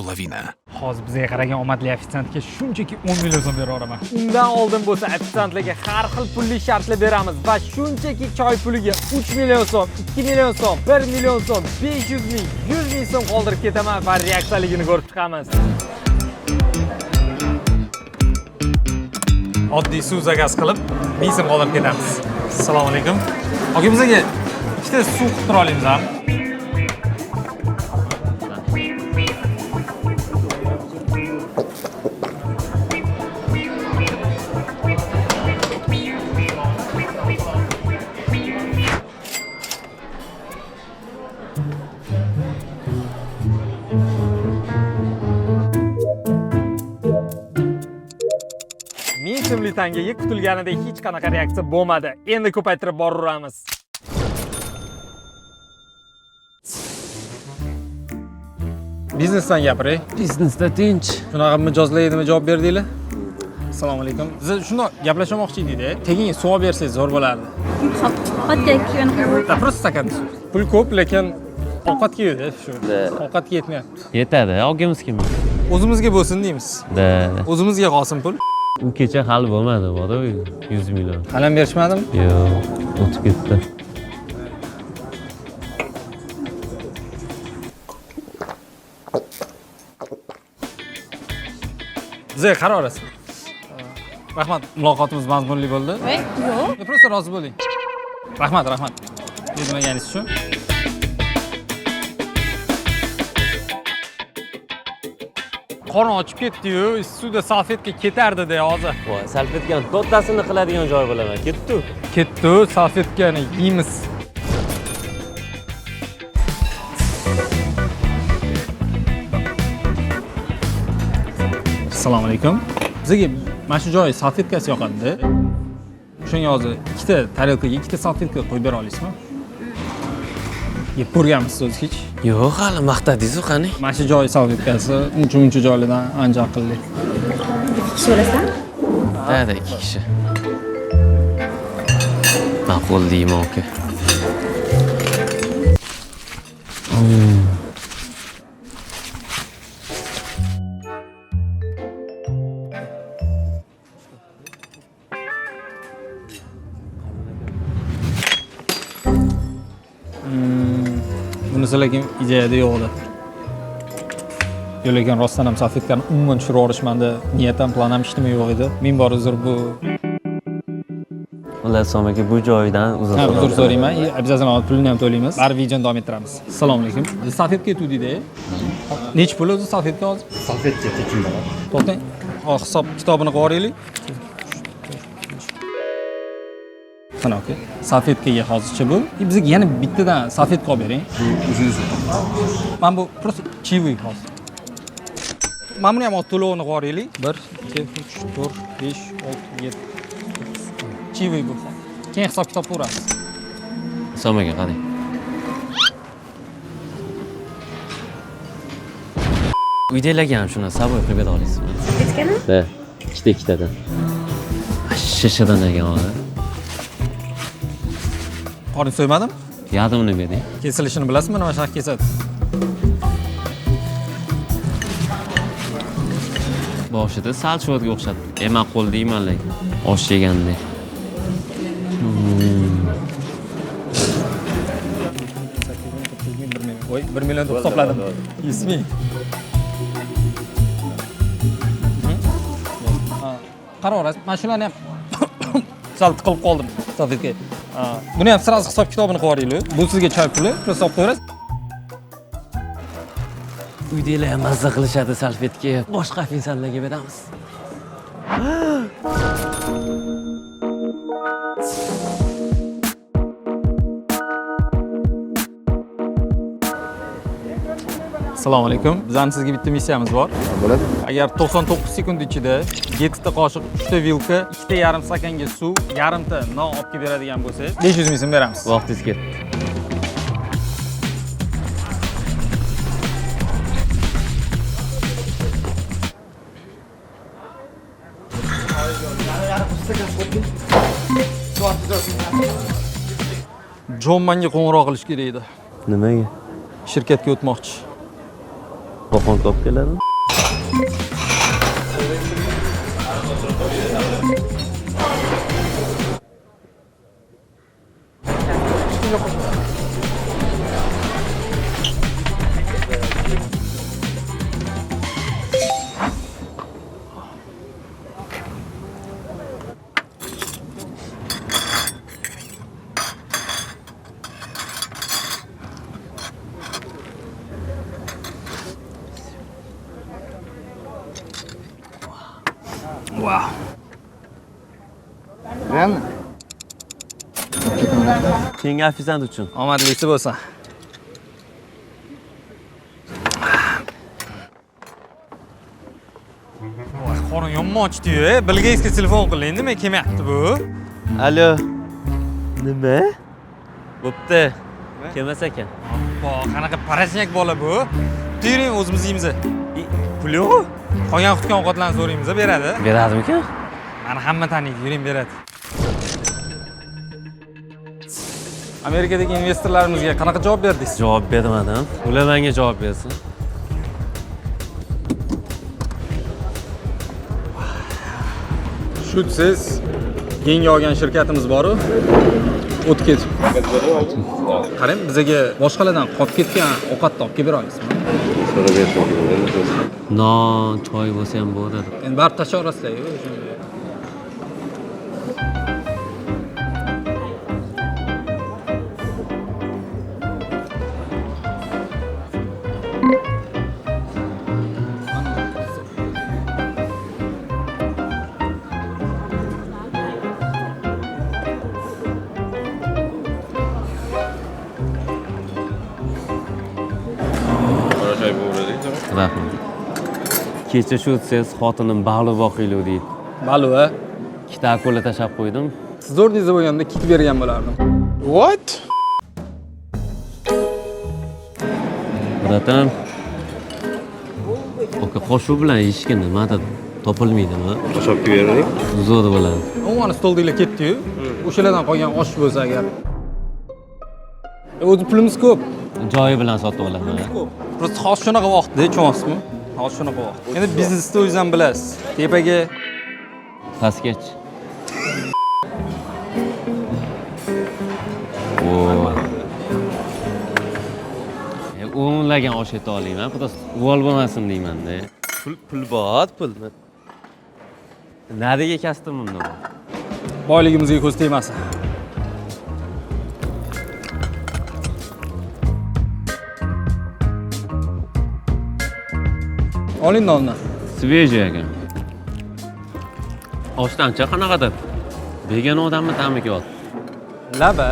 Polovina. Hozir bizga qaragan omadli ofitsiantga shunchaki 10 million so'm bera olaman. Undan oldin bo'lsa ofitsiantlarga har xil pulli shartlar beramiz va shunchaki choy puliga 3 million so'm, 2 million so'm, 1 million so'm, 500 ming, 100 ming so'm qoldirib ketaman va reaksiyaligini ko'rib chiqamiz. Oddiy suv zakas qilib, 1000 so'm qoldirib ketamiz. Assalomu alaykum. Aka bizga ikkita suv qilib tura olamiz ha? Ming so'mli tangaga kutilganidek hech qanaqa reaksiya bo'lmadi. Endi ko'paytirib boraveramiz. Biznesdan gapiring. Biznesda tinch. Shunaqa mijozlarga javob berdinglar? Assalomu alaykum. Biz shundoq gaplashmoqchi edik-da. Teginga suv olib bersangiz zo'r bo'lardi. Xo'p, oddiy kiyim. Da просто stakan suv. Pul ko'p, lekin ovqatga yo'q-da shu. Ovqatga yetmayapti. Yetadi, olgimiz kelmaydi. O'zimizga bo'lsin deymiz. Da. O'zimizga qolsin pul. U kecha hali bo'lmadi, bor-ku 100 million. Qalam berishmadimi? Yo'q, o'tib ketdi. Bizga qaror olasiz. Rahmat, muloqotimiz mazmunli bo'ldi. Yo'q. Просто rozi bo'ling. Rahmat. Yetmaganingiz uchun. Qorni ochib ketdi-yu, suvda salfetka ketardi-da hozir. Voy, salfetkani to'rttasini qiladigan joy bo'laman. Ketdi. Ketdi, salfetkani yeymiz. Assalomu alaykum. Bizga mana shu joy salfetkasi yoqadi-da. Shunga hozir ikkita tarelkaga ikkita salfetka qo'yib bera olasizmi? Yeb ko'rganmisiz o'zi hech? Yo'q, hali maqtadingiz-ku qani? Mana shu joy salfetkasi uncha joylardan ancha aqlli. So'rasam? Da, 2 kishi. Ma'qul deyman aka. Bunisi lekin ideyada yo'qdi. Lekin rostdan ham salfetkani umuman tushirib yuborishmanda niyatam, planim hech nima yo'q edi. Ming bor uzr bu. Xullas, aka bu joydan uzr so'rayman. Uzr so'rayman. Обязательно pulni ham to'laymiz. Bari videoni davom ettiramiz. Assalomu alaykum. Salfetka yetuvdi-da. Nech pul o'zi salfetka hozir? Salfetka tekin bo'ladi. To'xtang. Hisob kitobini qilib olaylik. Mana aka. Salfetkaga hozircha bu. Bizga yana bittadan salfetka olib bering. O'zingiz. Mana bu просто чаевой hozir. Mana buni ham to'lovini qilib olaylik. 1 2 3 4 5 6 7. Чаевой bu. Keyin hisob kitob qilamiz. So'maga qarang. Uydagilarga ham shuni sabr qilib bera olasizmi? Ketkani? Da, ikkitadan. Shishadan degan hozir. Qorin so'ymadim? Yordamini bering. Kesilishini bilasizmi? Nima shart kesadi? Boshida sal shotga o'xshadi. Ma'qul deyman lekin. Osh yegandek. Voy, 1 million deb hisobladim. Ismi. Qaror, mana shularni ham sal tiqilib qoldim. Salfetka. Buni ham sразу hisob kitobini qilib yuboraylik. Bu sizga choy puli, hisob qo'yasiz. Uydagilar ham mazza qilishadi salfetga. Boshqa ofitsiantlarga beramiz. Assalomu alaykum. Bizning sizga bitta missiyamiz bor. Bo'ladi. Agar 99 sekund ichida 7 ta qoshiq, 3 ta vilka, 2 ta yarim stakanga suv, yarim ta non olib kelib beradigan bo'lsangiz, 500 ming so'm beramiz. Vaqtingiz ketdi. Jon menga qo'ng'iroq qilish kerak edi. Nimaga? Shirkatga o'tmoqchi. Qo'qon ko'p keladi. Wow. Realmi? Keyingi ofisant uchun. Omadlisi bo'lsin. Voy, qorin yomon ochdi-yu. Bill Gatesga telefon qiling, nima kelmayapti bu? Alo. Nima? Bo'pti. Kelmas ekan. Bo, qanaqa parashnyak bola bu? Turing o'zimiz yeymiz. Pul yo'q? Qolgan qutgan ovqatlarni so'raymiz, beradi. Beradimikan? Mani hamma taniydi, yuring beradi. Amerikadagi investorlarimizga qanaqa javob berdingiz? Javob bermadim. Ular menga javob bersin. Shutsiz yangi olgan shirkatimiz bor-ku. O'tib ketib. Qarang, bizga boshqalardan qolib ketgan ovqatni olib kelib bera olasizmi? Non, choy bo'lsa ham bo'ladi. Endi baribir tashlab olasizlar-ku. Rahmat. Kecha shu siz xotinim baliq boqiylik deydi. Ma'lum-a? Ikkita akula tashab qo'ydim. Siz o'rningizda bo'lganda kik bergan bo'lardim. What? Bratan. Oka qoshuv bilan yeyishga nimada topilmaydimi? Qo'shib bering. Zo'r bo'ladi. Umuman stoldinglar ketdi-yu. O'shalardan qolgan osh bo'lsa agar. O'zi pulimiz ko'p. Joyi bilan sotib olaman. Просто hozir shunaqa vaqtda, tushunasizmi? Hozir shunaqa vaqt. Endi biznesda o'zingiz ham bilasiz. Tepaga Pastgach. O'nlagan osh eta olayman. Просто uvol bo'lmasin deyman-da. Pul bor, pul. Nariga kasdim bundan. boyligimizga ko'z tegmasin. Oling nonni. Свежий ekan. Oshdancha qanaqadir. Begona odamni ta'mi kelyapti. Laba.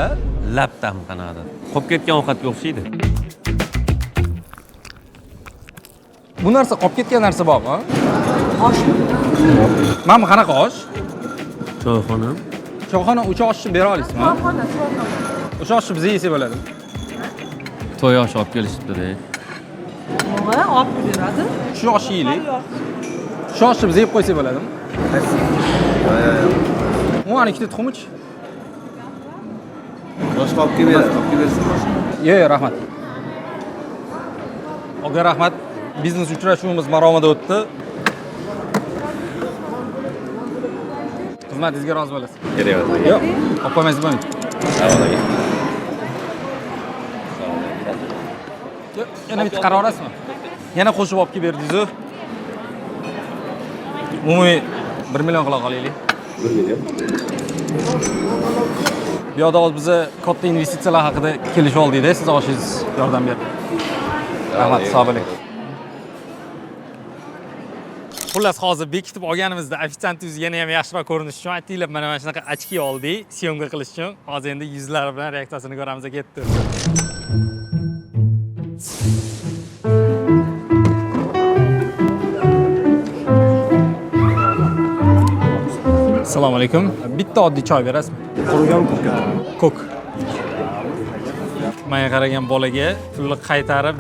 Lab ta'mi qanaqadir. Qolib ketgan ovqatga o'xshaydi. Bu narsa qolib ketgan narsa bormi? Oshmi? Mana bu qanaqa osh? Choyxona. Choyxona o'sha oshni bera olasizmi? Choyxona. O'sha oshni biz yesak bo'ladi. To'y oshi olib kelishibdi-da. Nima olib beradi? Shu oshni yeylik. Shu oshni biz yeb qo'ysak bo'ladimi? Umuman ikkita tuxumich. Boshqa olib kelsin boshqa. Yo'q, rahmat. Oga rahmat. Biznes uchrashuvimiz maromada o'tdi. Xizmatingizga rozi bo'lasiz. Kerak emas. Yo'q, olib qo'ymaysiz bo'lmaydi. Yo'q, yana bitta qaror olasizmi? Yana qo'shib olib kelib berdingiz-ku. Umumiy 1 million qila qolaylik. 1 million. Bu yoqda hozir biza katta investitsiyalar haqida kelishib oldik-da, siz oshingiz yordam berdi. Rahmat, sog' bo'ling. Xullas, hozir bekitib olganimizda ofitsiantingiz yana ham yaxshiroq ko'rinish uchun aytinglar, mana shunaqa ochki oldik, syomka qilish uchun. Hozir endi yuzlari bilan reaksiyasini ko'ramiz, ketdi. Assalomu alaykum. Bitta oddiy choy berasizmi? Qurigan Ko'k. Menga qaragan bolaga pulni qaytarib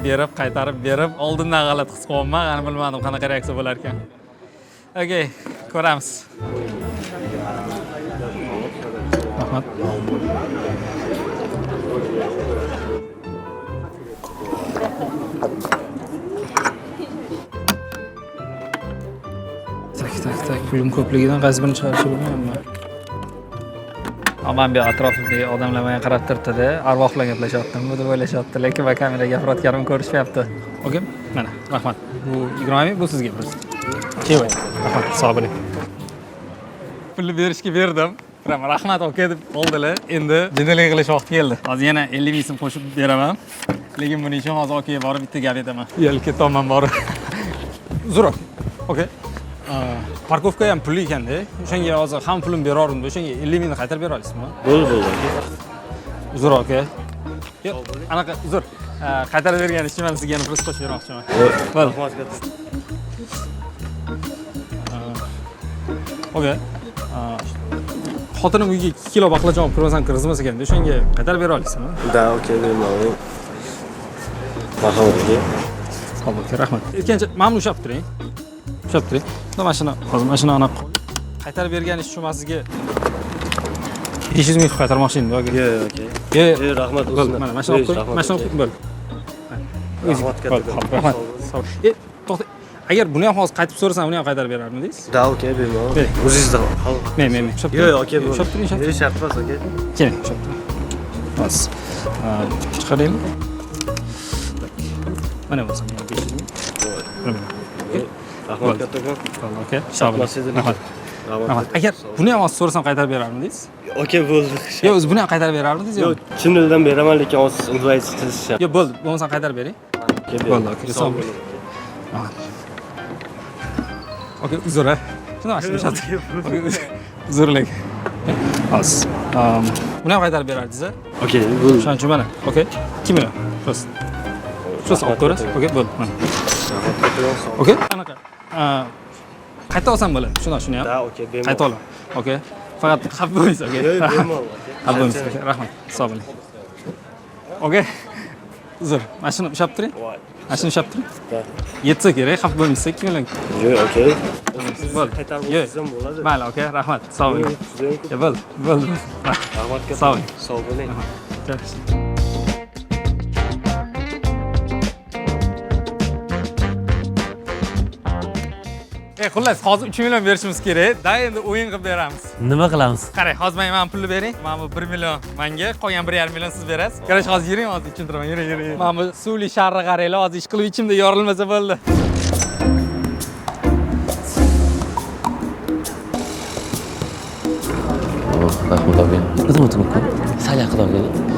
berib, oldindan g'alati his qilyapman. Qani bilmadim qanaqa reaksiya bo'lar ekan. Okay, ko'ramiz. Rahmat. pulim ko'pligidan qaysi birini chiqarishni bilmayapman. Aman bir atrofimdagi odamlar menga qarab turibdi-da, arvoh bilan gaplashyaptim deb o'ylashyapti, lekin va kameraga gapirayotganimni ko'rishmayapti. Okey, mana, rahmat. Bu 20 ming, bu sizga birisi. Kevoy. Rahmat, sog' bo'ling. Pulni berishga berdim. Rahmat aka deb oldilar. Endi jiddiy qilish vaqti keldi. Hozir yana 50 ming so'm qo'shib beraman. Lekin buning uchun hozir akaga borib bitta gap aytaman. Yo'lga tomonman borib. Zo'r. Okey. Parkovka ham pulli ekanda. O'shanga hozir ham pulimni berardim. O'shanga 50 mingni qaytarib bera olasizmi? Bo'ldi. Zo'r aka. Yo'q, anaqa zo'r. Qaytarib bergan ishim men sizga yana pul qo'shib bermoqchiman. Bo'ldi. Okey. Xotinim uyga 2 kilo baqlajon olib kirmasam kirgizmas ekanda. O'shanga qaytarib bera olasizmi? Da, okey, beraman. Marhamat aka. Xo'p, aka, rahmat. Ikkinchi, mana buni ushlab turing. Ushlab turing. Hozir mashina anaqa qaytarib bergan ish uchun men sizga 500 ming qaytarmoqchi edim, aka. Yo'q, okey. Yo'q, rahmat bo'ldi. Mana mashina olib qo'ying. Mashina olib qo'ying, bo'ldi. Rahmat katta. Rahmat. To'xta. Agar buni ham hozir qaytib so'rasam, buni ham qaytarib berarmidingiz? Da, okey, beraman. Bering. O'zingizda hal. Men. Ushlab turing. Yo'q, okey, bo'ldi. Ushlab turing, ushlab turing. Berish shart emas, okey. Keling, ushlab turing. Hozir. Chiqaraymi? Mana bo'lsa, 500 ming. Rahmat kattakon. Okey, sog' bo'ling. Rahmat. Agar buni ham hozir so'rasam qaytarib berarmidingiz? Okey, bo'ldi. Yo'q, o'zi buni ham qaytarib berardingiz Yo'q, chin dildan beraman, lekin hozir invoice qilish shart. Yo'q, bo'ldi. Bo'lmasa qaytarib bering. Bo'ldi, okey, sog' bo'ling. Okey, uzr. Shunday mashina. Uzrlik. Hozir. Buni ham qaytarib berardingiz-a? Okey, bo'ldi. Shuning uchun mana. Okey. 2 million. Shusi olib ko'rasiz. Okey, bo'ldi. Mana. Okey, qanaqa? Qayta olsam bo'ladi. Shuni ham. Da, okey, beraman. Qayta olaman. Okey. Faqat xafa bo'lmaysiz, okey? Yo'q, beraman. Xafa bo'lmaysiz, okey. Rahmat. Sog' bo'ling. Okey. Uzr. Mashina ushlab turing. Mashina ushlab turing. Yetsa kerak, xafa bo'lmaysiz, 2 million. Yo'q, okey. Bo'ldi. Qaytarib Yo'q. o'tsam bo'ladi. Mayli, okey. Rahmat. Sog' bo'ling. Bo'ldi. Rahmat katta. Sog' bo'ling. Sog' bo'ling. Xullas, hozir 3 million berishimiz kerak. Da endi o'yin qilib beramiz. Nima qilamiz? Qarang, hozir men pulni bering. Mana bu 1 million menga, qolgan 1,5 million siz berasiz. Qarang, hozir yuring, hozir tushuntiraman. Yuring. Mana bu suvli sharri qaranglar, hozir ish qilib ichimda yorilmasa bo'ldi. Rahmat aka. Nima o'tibku? Sal yaqinroq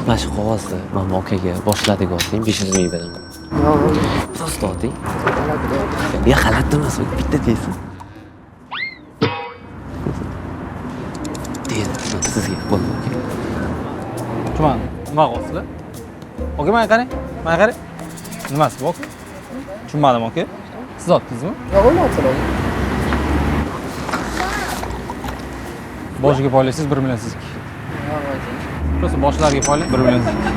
mana shu qog'ozni mana akaga boshladik oting 500 ming beraman. To'st oting. Ya g'alati emas, bitta deysiz. Deysiz, sizga bo'ldi. Tuman, nima qilsizlar? Oka, menga qarang. Menga qarang. Nimasi bu? Tushunmadim, oka. Siz otdingizmi? Yo'q, olmadim. Boshiga poylaysiz 1 million sizga. Просто boshlariga poylang 1 million sizga.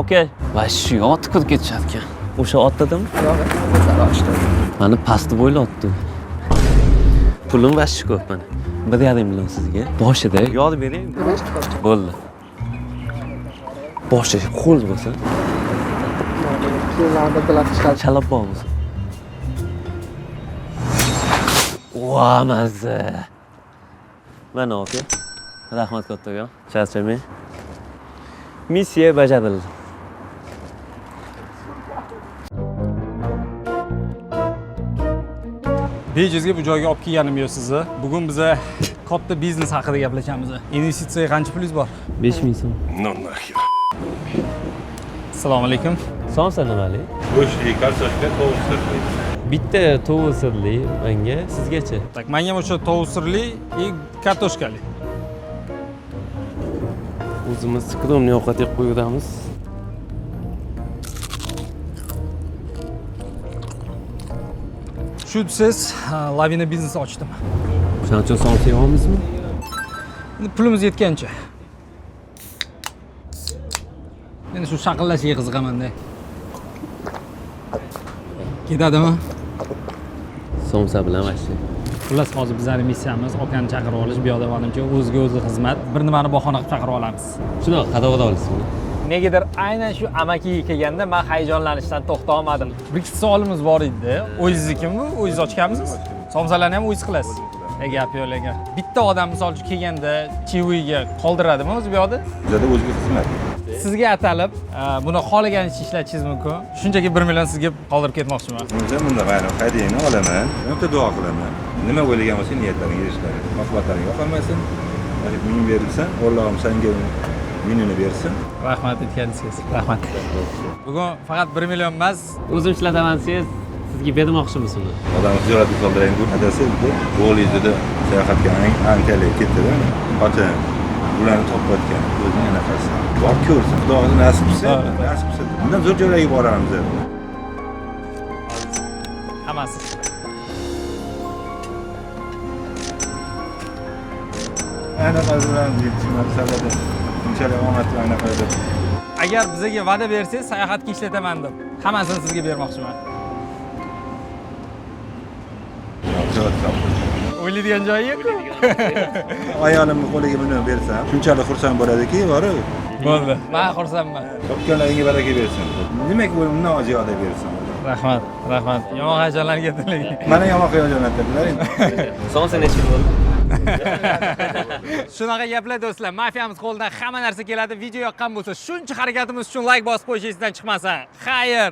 Okey. Va shu ot kirib ketishadi ekan. O'sha ot dedimi? Yo'q, mani pastni bo'yli otdi. Pulim va shu ko'p mana. 1,5 million sizga. Boshida yod bering. Bo'ldi. Boshida qo'l bo'lsa. Qo'llarda bilan chalab bormiz. Va mazza. Mana aka. Rahmat kattaga. Charchamang. Missiya bajarildi. Bejizga bu joyga olib kelganim yo'q sizni. Bugun biz katta biznes haqida gaplashamiz. Investitsiyaga qancha pulingiz bor? 5 ming so'm. No nahir. Assalomu alaykum. Son sanamali. Go'shtli, kartoshka, tovuq sirli. Bitta tovuq sirli menga, sizgacha. Tak, menga ham o'sha tovuq sirli va kartoshkali. O'zimiz skromniy ovqat yeb qo'yamiz. Shu siz lavina biznes ochdim. O'shaning uchun son sevamizmi? Endi pulimiz yetgancha. Endi shu shaqillashiga qiziqaman-da. Ketadimi? Somsa bilan vashli. Xullas, hozir bizning missiyamiz akani chaqirib olish, bu yoqda menimcha o'ziga o'zi xizmat. Bir nimani bahona qilib chaqirib olamiz. Shunaqa qadag'ada olasizmi? Negadir aynan shu amakiga kelganda men hayajonlanishdan to'xta olmadim. Bir ikkita savolimiz bor edi. O'zingiznikimi? O'zingiz ochganmisiz? Somsalarni ham o'zingiz qilasiz. Gap yo'q lekin. Bitta odam misol uchun kelganda chiviga qoldiradimi o'zi bu yoqda? Bizada o'zga xizmat. Sizga atalib, buni xohlaganishingiz ishlatishingiz mumkin. Shunchaki 1 million sizga qoldirib ketmoqchiman. O'zim bunda bayram haydayni olaman. O'ta duo qilaman. Nima o'ylagan bo'lsa niyatlaring erishlari. Oqibatlaring yoqolmasin. Agar ming berilsan, Allohim senga minini bersin. Rahmat aytganingiz. Rahmat. Bugun faqat 1 million emas, O'zim ishlataman desangiz, sizga bermoqchimisizmi? Odam ziyorat qildiraymi deb adasi Bolizda sayohatga Antaliyga ketdi-da. Xotin ularni topayotgan o'zining anaqasi. Borib ko'rsin. Xudo nasib qilsa, nasib qilsa. Bundan zo'r joylarga boramiz. hammasi. Anaqa bilan masalada unchalik omad bilan anaqa deb. Agar bizga va'da bersangiz, sayohatga ishlataman deb, hammasini sizga bermoqchiman. O'ylaydigan joyi yo'q-ku. Ayolimni qo'liga buni bersam, shunchalik xursand bo'ladiki, borib. Bo'ldi. Men xursandman. Topganlaringga baraka bersin. Demak, bu undan ziyoda bersin. Rahmat, rahmat. Yomon hayajonlarga ketdilar. Mana yomon hayajonlantirdilar endi. Sonsa necha yil bo'ldi? Shunaqa gaplar do'stlar. Mafiyamiz qo'lidan hamma narsa keladi. Video yoqqan bo'lsa, shuncha harakatimiz uchun like bosib qo'yishingizdan chiqmasin. Xayr.